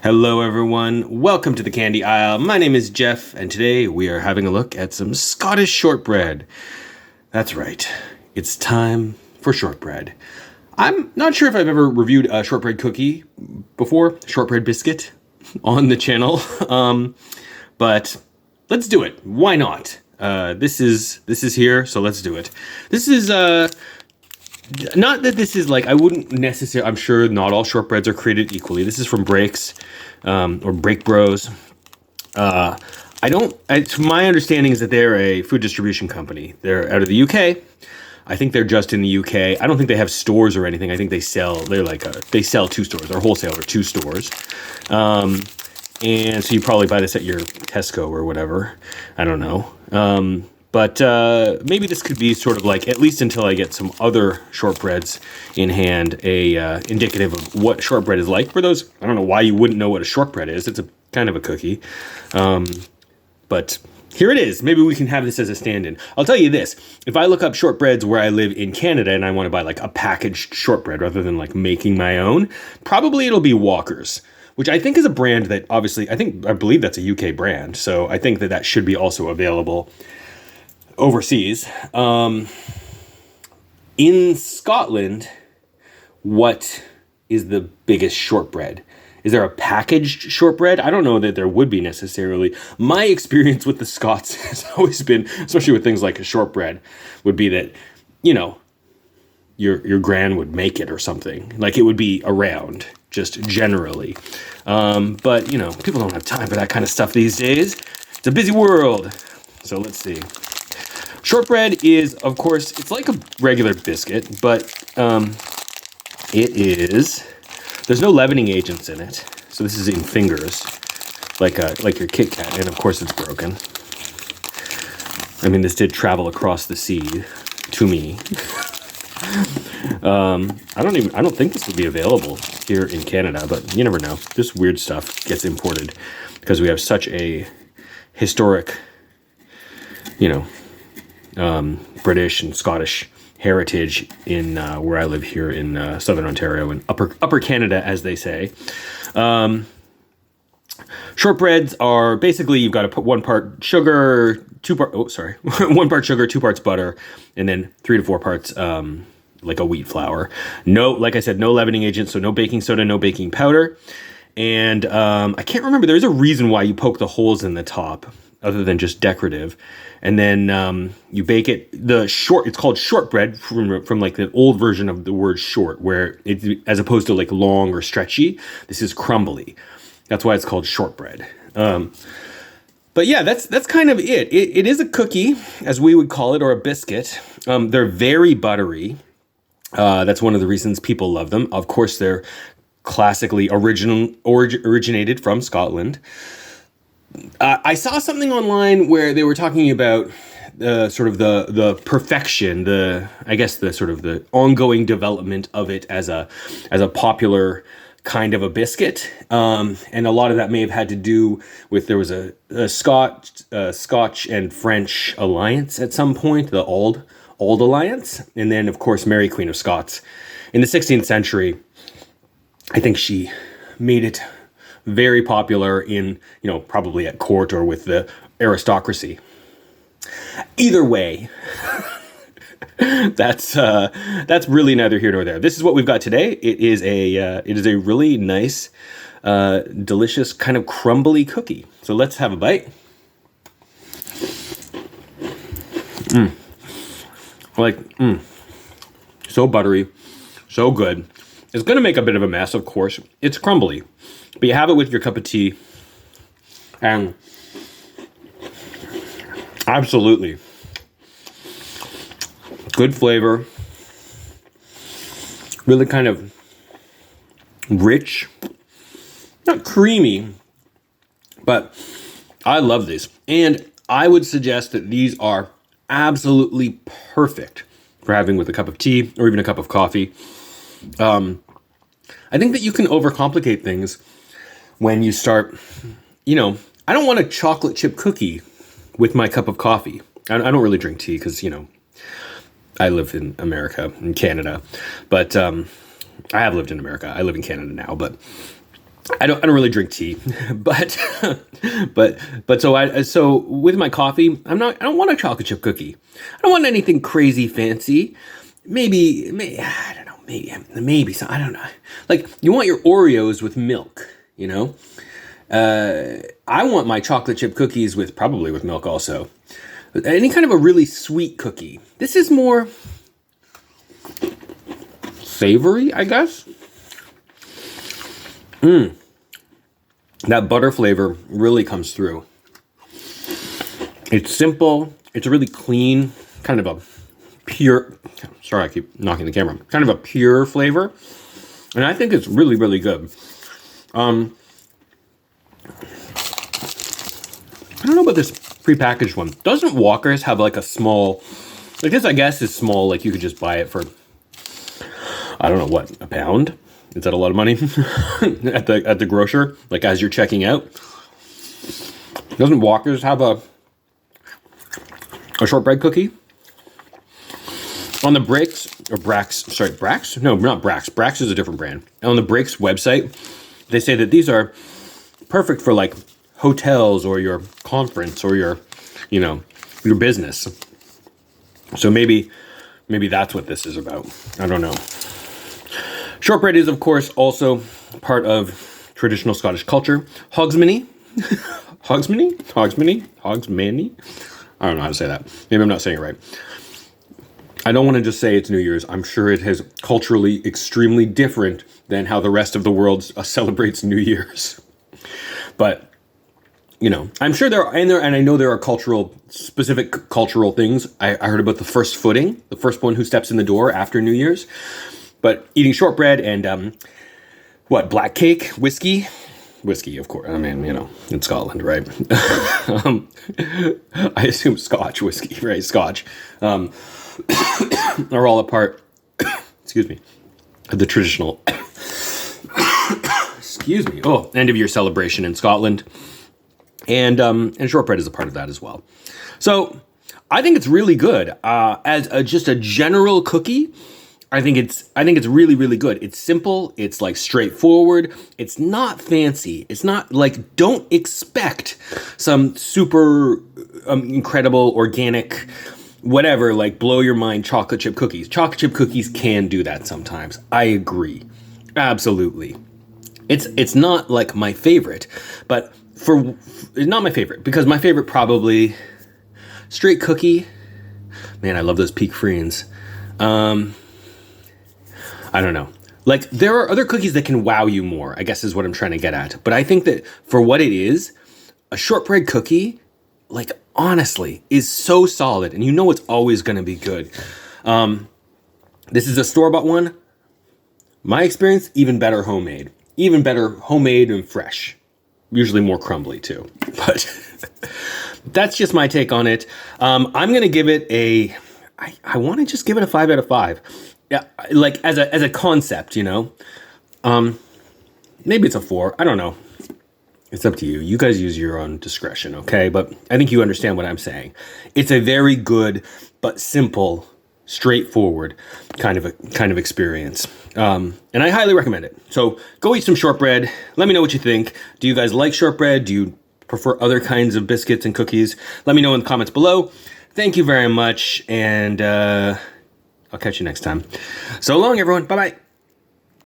Hello, everyone. Welcome to the Candy Aisle. My name is Jeff, and today we are having a look at some Scottish shortbread. That's right. It's time for shortbread. I'm not sure if I've ever reviewed a shortbread cookie before, shortbread biscuit, on the channel, but let's do it. Why not? This is here, so let's do it. This is not that this is like, I wouldn't necessarily, I'm sure not all shortbreads are created equally. This is from Breaks, or Break Bros. My understanding is that they're a food distribution company. They're out of the UK. I think they're just in the UK. I don't think they have stores or anything. I think they sell two stores. They're wholesaler, two stores. And so you probably buy this at your Tesco or whatever. I don't know. But maybe this could be sort of like, at least until I get some other shortbreads in hand, indicative of what shortbread is like. For those, I don't know why you wouldn't know what a shortbread is. It's a kind of a cookie. But here it is. Maybe we can have this as a stand-in. I'll tell you this. If I look up shortbreads where I live in Canada and I want to buy like a packaged shortbread rather than like making my own, probably it'll be Walker's, which I think is a brand that obviously, I believe that's a UK brand. So I think that should be also available overseas. In Scotland, what is the biggest shortbread? Is there a packaged shortbread? I don't know that there would be necessarily. My experience with the Scots has always been, especially with things like a shortbread, would be that, you know, your gran would make it or something. Like it would be around, just generally. But, you know, people don't have time for that kind of stuff these days. It's a busy world. So let's see. Shortbread is, of course, it's like a regular biscuit, but there's no leavening agents in it. So this is in fingers, like your Kit Kat, and of course it's broken. I mean, this did travel across the sea to me. I don't think this would be available here in Canada, but you never know. This weird stuff gets imported because we have such a historic, you know, British and Scottish heritage in where I live here in southern Ontario and upper Canada, as they say. Shortbreads are basically, you've got to put 1 part sugar, 1 part sugar, 2 parts butter, and then 3 to 4 parts like a wheat flour. No, like I said, no leavening agent, so no baking soda, no baking powder. And I can't remember, there's a reason why you poke the holes in the top, other than just decorative. And then you bake it. It's called shortbread from like the old version of the word short, where it, as opposed to like long or stretchy, this is crumbly. That's why it's called shortbread. But yeah, that's kind of it. It is a cookie, as we would call it, or a biscuit. They're very buttery. That's one of the reasons people love them. Of course, they're classically originated from Scotland. I saw something online where they were talking about sort of the perfection, the sort of the ongoing development of it as a popular kind of a biscuit, and a lot of that may have had to do with there was a Scotch and French alliance at some point, the Auld Alliance, and then of course Mary Queen of Scots in the 16th century. I think she made it very popular in, you know, probably at court or with the aristocracy. Either way, that's really neither here nor there. This is what we've got today. It is a really nice, delicious kind of crumbly cookie. So let's have a bite. So buttery, so good. It's going to make a bit of a mess, of course. It's crumbly. But you have it with your cup of tea, and absolutely good flavor, really kind of rich, not creamy, but I love these. And I would suggest that these are absolutely perfect for having with a cup of tea or even a cup of coffee. I think that you can overcomplicate things when you start, you know, I don't want a chocolate chip cookie with my cup of coffee. I don't really drink tea because, you know, I live in America, in Canada, but I have lived in America. I live in Canada now, but I don't really drink tea, but so with my coffee, I don't want a chocolate chip cookie. I don't want anything crazy fancy. Maybe I don't know. Maybe some, I don't know. Like you want your Oreos with milk, you know. I want my chocolate chip cookies probably with milk also. Any kind of a really sweet cookie. This is more savory, I guess. That butter flavor really comes through. It's simple. It's a really clean, kind of a pure, sorry, I keep knocking the camera, kind of a pure flavor. And I think it's really, really good. I don't know about this prepackaged one. Doesn't Walker's have like a small, like this I guess is small, like you could just buy it for, I don't know what, £1? Is that a lot of money at the grocer? Like as you're checking out, doesn't Walker's have a shortbread cookie? On the Brax? No, not Brax. Brax is a different brand. On the Brax website, they say that these are perfect for like hotels or your conference or your business. So maybe that's what this is about. I don't know. Shortbread is, of course, also part of traditional Scottish culture. Hogsmany? Hogsmany? I don't know how to say that. Maybe I'm not saying it right. I don't want to just say it's New Year's. I'm sure it is culturally extremely different than how the rest of the world celebrates New Year's. But, I'm sure there are, and I know there are specific cultural things. I heard about the first footing, the first one who steps in the door after New Year's. But eating shortbread and, black cake, whiskey, of course. I mean, in Scotland, right? I assume Scotch whiskey, right? Scotch, are all a part, excuse me, of the traditional, end of year celebration in Scotland. And shortbread is a part of that as well. So I think it's really good. As just a general cookie, I think it's really, really good. It's simple. It's like straightforward. It's not fancy. It's not like, don't expect some super incredible organic, whatever, like blow your mind chocolate chip cookies. Chocolate chip cookies can do that sometimes. I agree. Absolutely. It's not like my favorite, but it's not my favorite because my favorite probably straight cookie. Man, I love those Peak Friends. I don't know. Like, there are other cookies that can wow you more, I guess is what I'm trying to get at. But I think that for what it is, a shortbread cookie, like, honestly, is so solid. And it's always going to be good. This is a store-bought one. My experience, even better homemade. Even better homemade and fresh. Usually more crumbly, too. But that's just my take on it. I'm going to give it I want to just give it a 5 out of 5. Yeah, like as a concept, maybe it's a 4. I don't know. It's up to you. You guys use your own discretion, okay? But I think you understand what I'm saying. It's a very good but simple, straightforward kind of experience, and I highly recommend it. So go eat some shortbread. Let me know what you think. Do you guys like shortbread? Do you prefer other kinds of biscuits and cookies? Let me know in the comments below. Thank you very much, and I'll catch you next time. So long, everyone. Bye-bye.